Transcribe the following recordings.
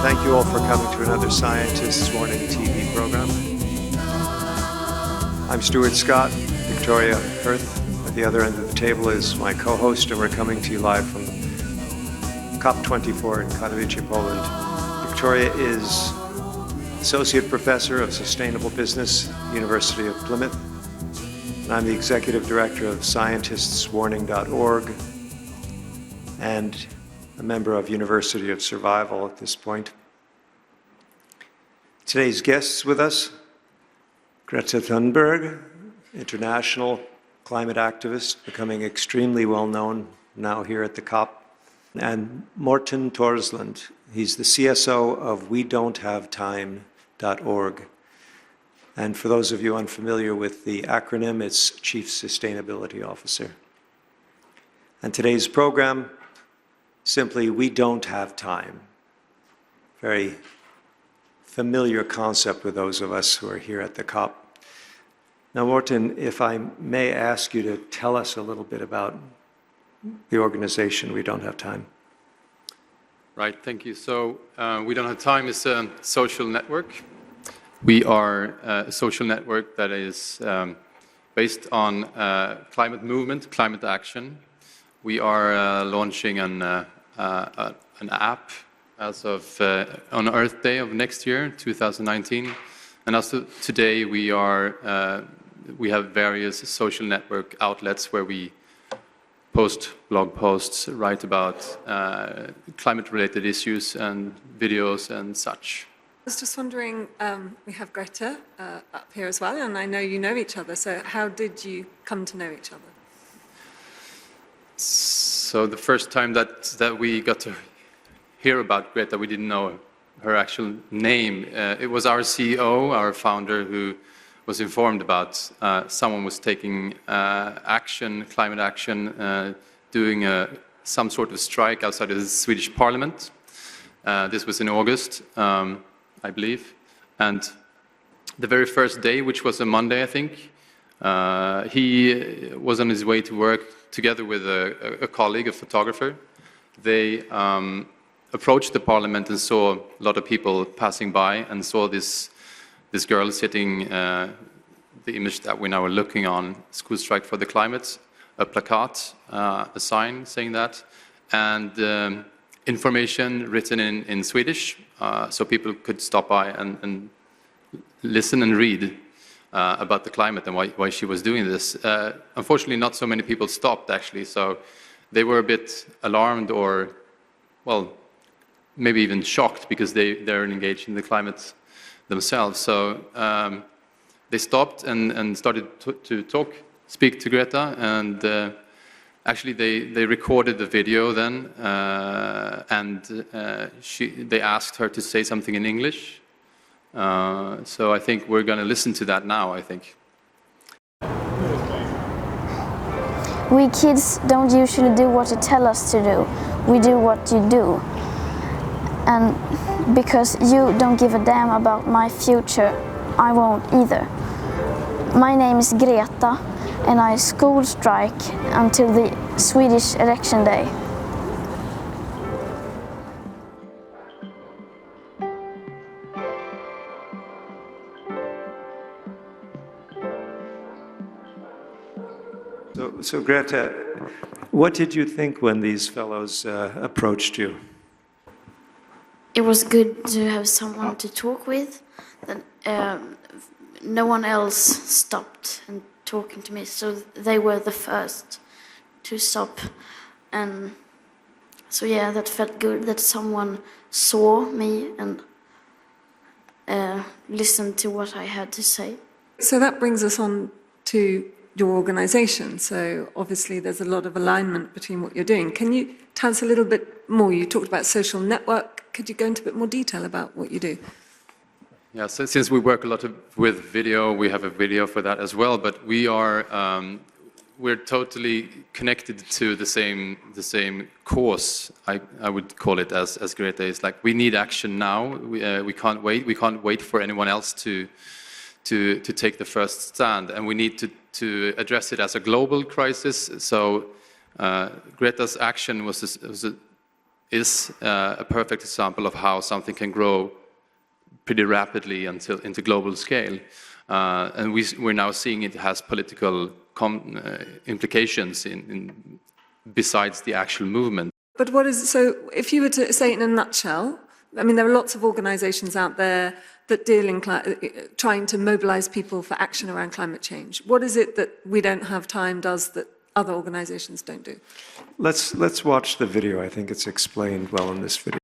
Thank you all for coming to another Scientist's Warning TV program. I'm Stuart Scott. Victoria Hirth at the other end of the table is my co-host, and we're coming to you live from COP24 in Katowice, Poland. Victoria is Associate Professor of Sustainable Business, University of Plymouth. And I'm the Executive Director of ScientistsWarning.org and a member of University of Survival at this point. Today's guests with us, Greta Thunberg, international climate activist, becoming extremely well known now here at the COP, and Mårten Thorslund. He's the CSO of WeDon'tHaveTime.org. And for those of you unfamiliar with the acronym, it's Chief Sustainability Officer. And today's program, simply, we don't have time. Very familiar concept with those of us who are here at the COP. Now, Mårten, if I may ask you to tell us a little bit about the organization We Don't Have Time. Right, thank you. So We Don't Have Time is a social network. We are a social network that is based on climate movement, climate action. We are launching an app as of on Earth Day of next year, 2019. And as of today, we have various social network outlets where we post blog posts, write about climate-related issues and videos and such. I was just wondering, we have Greta up here as well, and I know you know each other, so how did you come to know each other? So the first time that we got to hear about Greta, we didn't know her actual name. It was our CEO, our founder, who was informed about someone was taking action, climate action, doing some sort of strike outside of the Swedish parliament. This was in August, I believe. And the very first day, which was a Monday, I think, he was on his way to work together with a colleague, a photographer. They approached the parliament and saw a lot of people passing by and saw this girl sitting, the image that we now are looking on, School Strike for the Climate, a placard, a sign saying that, and information written in Swedish, so people could stop by and listen and read about the climate and why she was doing this. Unfortunately, not so many people stopped, actually, so they were a bit alarmed or, well, maybe even shocked because they're engaged in the climate themselves. So they stopped and started to speak to Greta, and actually they recorded the video then, and they asked her to say something in English. So I think we're going to listen to that now, I think. We kids don't usually do what you tell us to do. We do what you do. And because you don't give a damn about my future, I won't either. My name is Greta, and I school strike until the Swedish election day. So Greta, what did you think when these fellows approached you? It was good to have someone to talk with. No one else stopped and talking to me, so they were the first to stop. And so yeah, that felt good that someone saw me and listened to what I had to say. So that brings us on to your organization. So obviously there's a lot of alignment between what you're doing. Can you tell us a little bit more? You talked about social network. Could you go into a bit more detail about what you do? Yeah, so since we work a lot with video, we have a video for that as well, but we're totally connected to the same cause, I would call it, as Greta is. Like, we need action now. We can't wait for anyone else to take the first stand, and we need to address it as a global crisis. So Greta's action was is a perfect example of how something can grow pretty rapidly into global scale. And we're now seeing it has political implications besides the actual movement. But what is, so if you were to say it in a nutshell, I mean, there are lots of organizations out there that deal in trying to mobilize people for action around climate change. What is it that We Don't Have Time does that other organizations don't do? Let's watch the video. I think it's explained well in this video.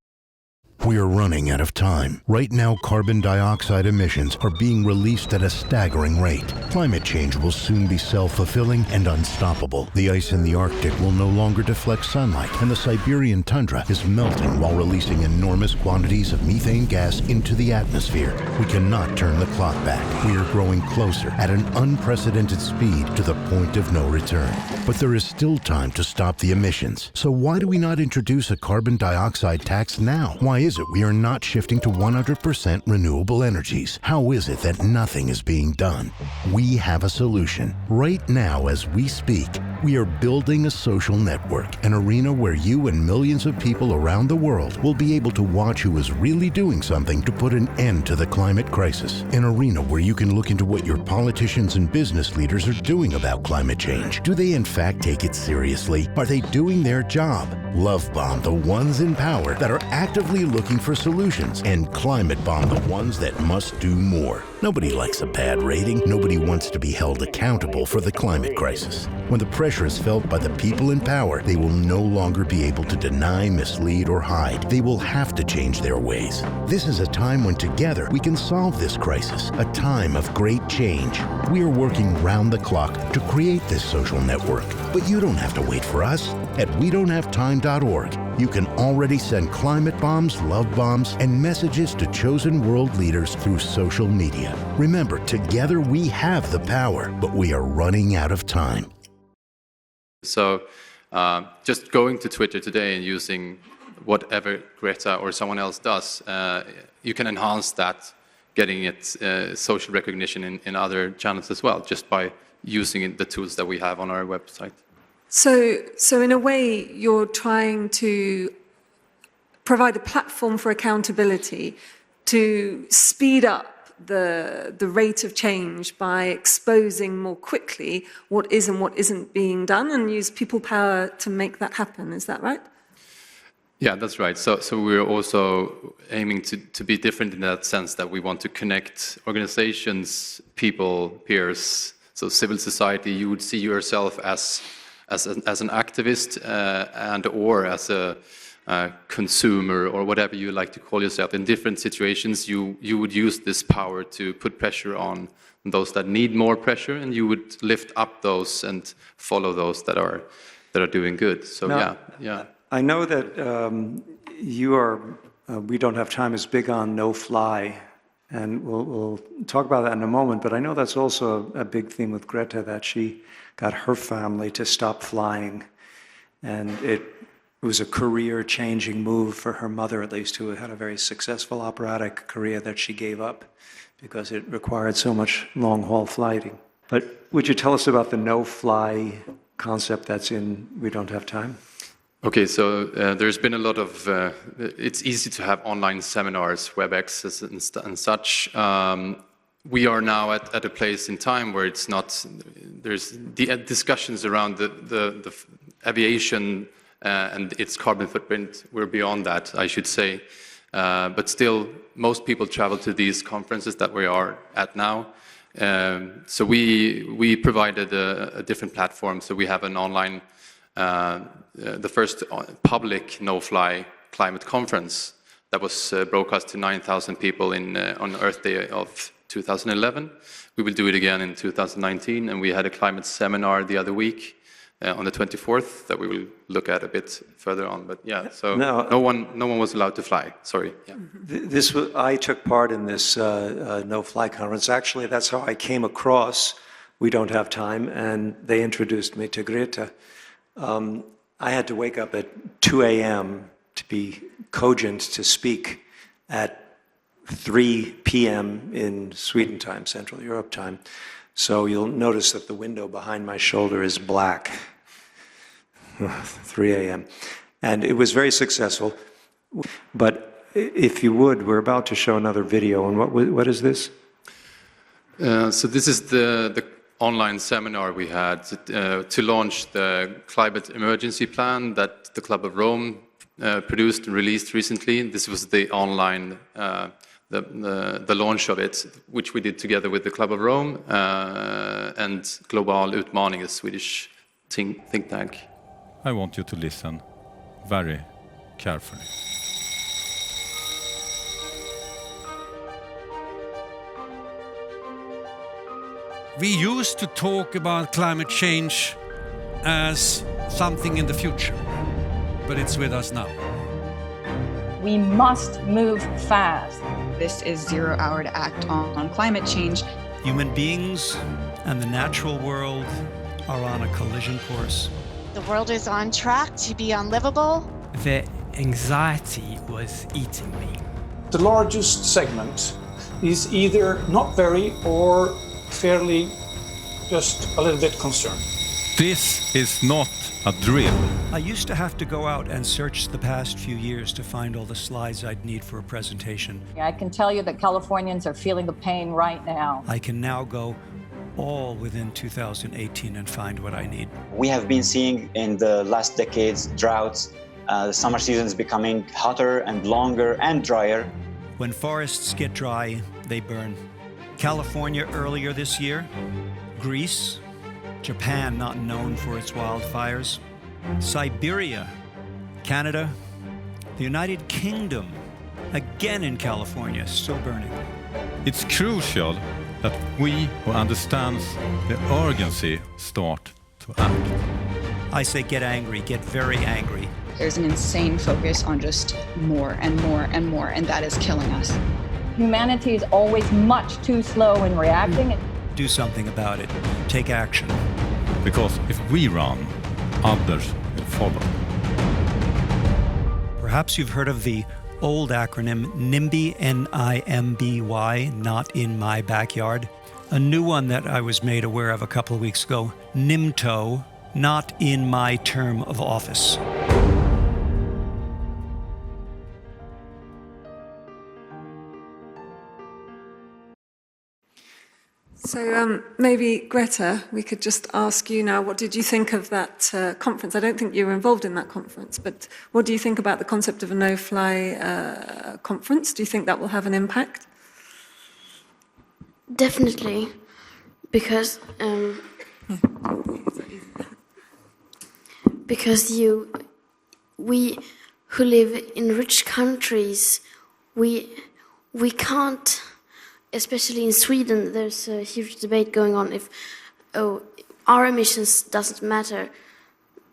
We are running out of time. Right now, carbon dioxide emissions are being released at a staggering rate. Climate change will soon be self-fulfilling and unstoppable. The ice in the Arctic will no longer deflect sunlight, and the Siberian tundra is melting while releasing enormous quantities of methane gas into the atmosphere. We cannot turn the clock back. We are growing closer at an unprecedented speed to the point of no return. But there is still time to stop the emissions. So why do we not introduce a carbon dioxide tax now? Why is it we are not shifting to 100% renewable energies? How is it that nothing is being done? We have a solution. Right now, as we speak, we are building a social network, an arena where you and millions of people around the world will be able to watch who is really doing something to put an end to the climate crisis. An arena where you can look into what your politicians and business leaders are doing about climate change. Do they in fact take it seriously? Are they doing their job? Love bomb the ones in power that are actively looking for solutions, and climate bomb the ones that must do more. Nobody likes a bad rating. Nobody wants to be held accountable for the climate crisis. When the pressure is felt by the people in power, they will no longer be able to deny, mislead, or hide. They will have to change their ways. This is a time when together we can solve this crisis, a time of great change. We are working round the clock to create this social network, but you don't have to wait for us. At WeDon'tHaveTime.org, you can already send climate bombs, love bombs, and messages to chosen world leaders through social media. Remember, together we have the power, but we are running out of time. So just going to Twitter today and using whatever Greta or someone else does, you can enhance that, getting it social recognition in other channels as well, just by using the tools that we have on our website. So in a way, you're trying to provide a platform for accountability to speed up the rate of change by exposing more quickly what is and what isn't being done, and use people power to make that happen. Is that right? Yeah, that's right. So we're also aiming to be different in that sense, that we want to connect organizations, people, peers, so civil society. You would see yourself as an activist and or as a consumer, or whatever you like to call yourself. In different situations, you would use this power to put pressure on those that need more pressure, and you would lift up those and follow those that are doing good. So now, yeah. I know that We Don't Have Time is big on no-fly, and we'll talk about that in a moment, but I know that's also a big theme with Greta, that she got her family to stop flying, and it was a career-changing move for her mother, at least, who had a very successful operatic career that she gave up because it required so much long-haul flighting. But would you tell us about the no-fly concept that's in We Don't Have Time? Okay, so there's been a lot of, it's easy to have online seminars, WebEx and such. We are now at a place in time where it's not, there's discussions around the aviation and its carbon footprint. We're beyond that, I should say. But still, most people travel to these conferences that we are at now. So we provided a different platform. So we have an online, the first public no-fly climate conference that was broadcast to 9,000 people on Earth Day of 2011. We will do it again in 2019, and we had a climate seminar the other week on the 24th that we will look at a bit further on. But yeah, so no one was allowed to fly. Sorry. Yeah. I took part in this no-fly conference. Actually, that's how I came across We Don't Have Time, and they introduced me to Greta. I had to wake up at 2 a.m. to be cogent to speak at 3 p.m. in Sweden time, Central Europe time. So you'll notice that the window behind my shoulder is black. 3 a.m. And it was very successful. But if you would, we're about to show another video. And what is this? So this is the online seminar we had to launch the climate emergency plan that the Club of Rome produced and released recently. This was the online, the launch of it, which we did together with the Club of Rome and Global Utmaning, a Swedish think tank. I want you to listen very carefully. We used to talk about climate change as something in the future, but it's with us now. We must move fast. This is 0 hour to act on climate change. Human beings and the natural world are on a collision course. The world is on track to be unlivable. The anxiety was eating me. The largest segment is either not very or fairly just a little bit concerned. This is not a drill. I used to have to go out and search the past few years to find all the slides I'd need for a presentation. I can tell you that Californians are feeling the pain right now. I can now go all within 2018 and find what I need. We have been seeing in the last decades droughts, the summer seasons becoming hotter and longer and drier. When forests get dry, they burn. California earlier this year, Greece, Japan not known for its wildfires, Siberia, Canada, the United Kingdom, again in California, still burning. It's crucial that we who understand the urgency start to act. I say get angry, get very angry. There's an insane focus on just more and more and more, and that is killing us. Humanity is always much too slow in reacting. Do something about it. Take action. Because if we run, others will follow. Perhaps you've heard of the old acronym NIMBY, N-I-M-B-Y, not in my backyard. A new one that I was made aware of a couple of weeks ago, NIMTO, not in my term of office. So maybe, Greta, we could just ask you now, what did you think of that conference? I don't think you were involved in that conference, but what do you think about the concept of a no-fly conference? Do you think that will have an impact? Definitely, because we who live in rich countries, we can't. Especially in Sweden, there's a huge debate going on if our emissions doesn't matter.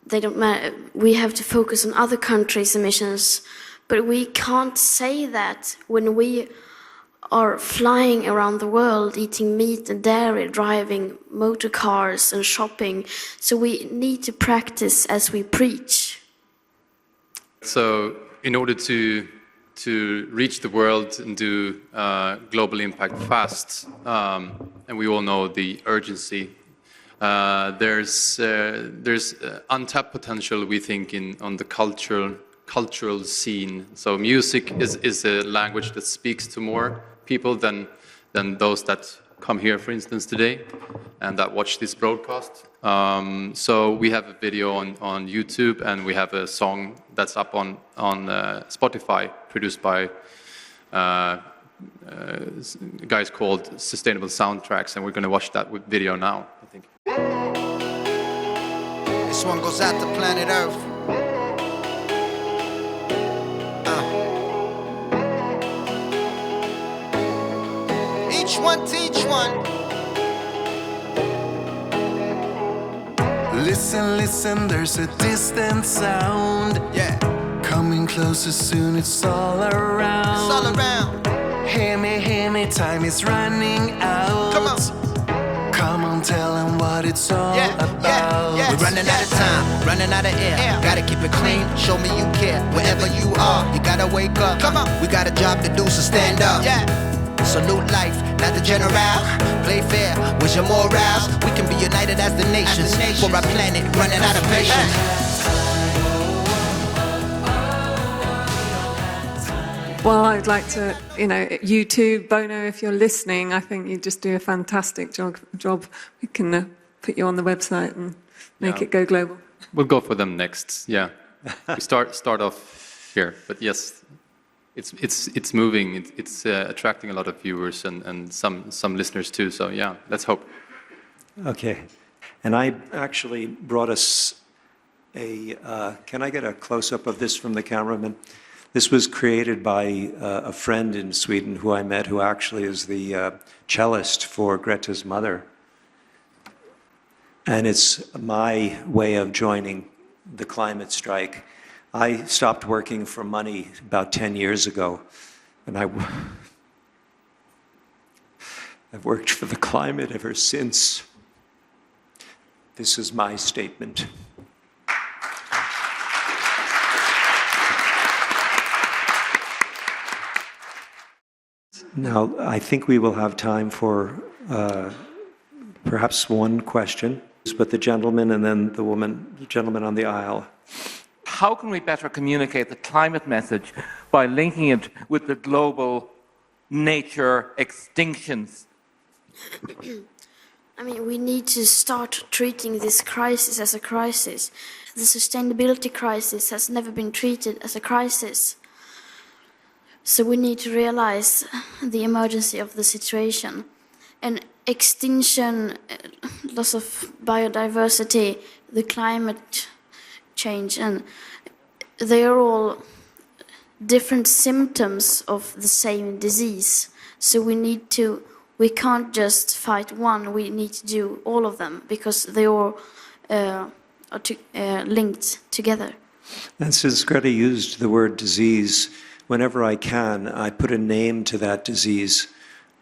They don't matter. We have to focus on other countries' emissions. But we can't say that when we are flying around the world, eating meat and dairy, driving motor cars and shopping. So we need to practice as we preach. So in order to reach the world and do global impact fast, and we all know the urgency. There's untapped potential, we think, on the cultural scene. So music is a language that speaks to more people than those that come here, for instance, today, and that watch this broadcast. So we have a video on YouTube, and we have a song that's up on Spotify, produced by guys called Sustainable Soundtracks, and we're going to watch that video now, I think. This one goes out to planet Earth. Each one teach one. Listen, listen, there's a distant sound. Yeah. Coming closer soon, it's all around. It's all around. Hear me, time is running out. Come on. Come on, tell them what it's all about. We're running out of time, running out of air. Gotta keep it clean, show me you care. Wherever you are, you gotta wake up. Come on. We got a job to do, so stand up. Yeah. Salute life, not the general. Play fair, where's your morals? We can be united as the nations. For our planet, running out of patience. Well, I'd like to, you too, Bono, if you're listening, I think you just do a fantastic job. We can put you on the website and make it go global. We'll go for them next. Yeah, we start off here, but yes, it's moving. It's attracting a lot of viewers and some listeners too. So yeah, let's hope. Okay, and I actually brought us can I get a close-up of this from the cameraman? This was created by a friend in Sweden who I met, who actually is the cellist for Greta's mother. And it's my way of joining the climate strike. I stopped working for money about 10 years ago, and I've worked for the climate ever since. This is my statement. Now, I think we will have time for perhaps one question, but the gentleman and then the gentleman on the aisle. How can we better communicate the climate message by linking it with the global nature extinctions? I mean, we need to start treating this crisis as a crisis. The sustainability crisis has never been treated as a crisis. So we need to realize the emergency of the situation. And extinction, loss of biodiversity, the climate change, and they are all different symptoms of the same disease. So we can't just fight one, we need to do all of them because they all are linked together. And since Greta used the word disease, whenever I can, I put a name to that disease.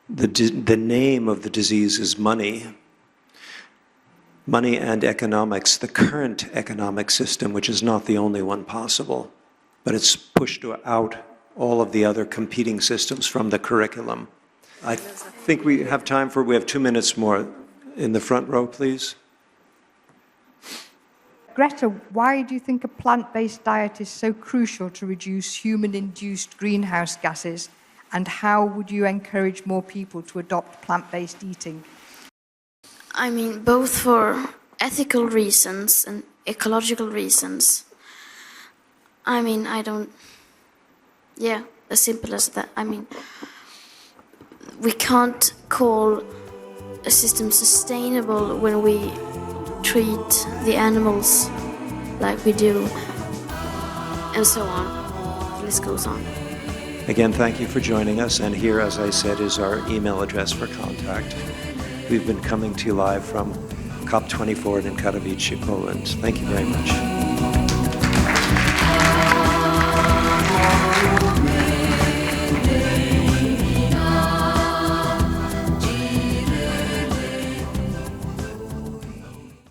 The name of the disease is money. Money and economics, the current economic system, which is not the only one possible, but it's pushed out all of the other competing systems from the curriculum. I think we have 2 minutes more. In the front row, please. Greta, why do you think a plant-based diet is so crucial to reduce human-induced greenhouse gases, and how would you encourage more people to adopt plant-based eating? I mean, both for ethical reasons and ecological reasons. I mean, as simple as that. I mean, we can't call a system sustainable when we treat the animals like we do, and so on. The list goes on. Again, thank you for joining us, and here, as I said, is our email address for contact. We've been coming to you live from COP24 in Katowice, Poland. Thank you very much.